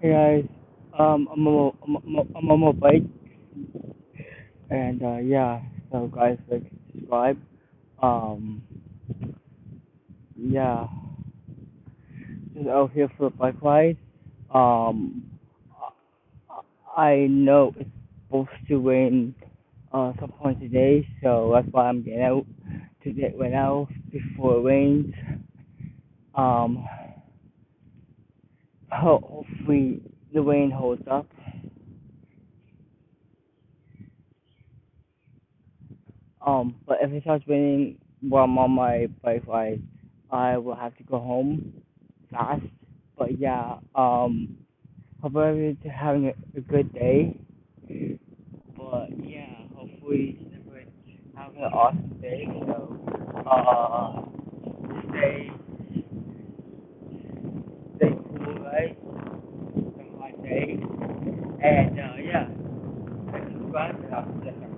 Hey guys, I'm on my bike, and yeah, so guys, like subscribe. Um, yeah, just out here for a bike ride. Um, I know it's supposed to rain some point today, so that's why I'm getting out to get right now before it rains. Um, hopefully the rain holds up. But if it starts raining while I'm on my bike ride, I will have to go home fast. But yeah, hope everyone's having a good day. But yeah, hopefully everyone's having an awesome day. So, stay, stay cool, guys. Have a hot day. And yeah, thanks for subscribing.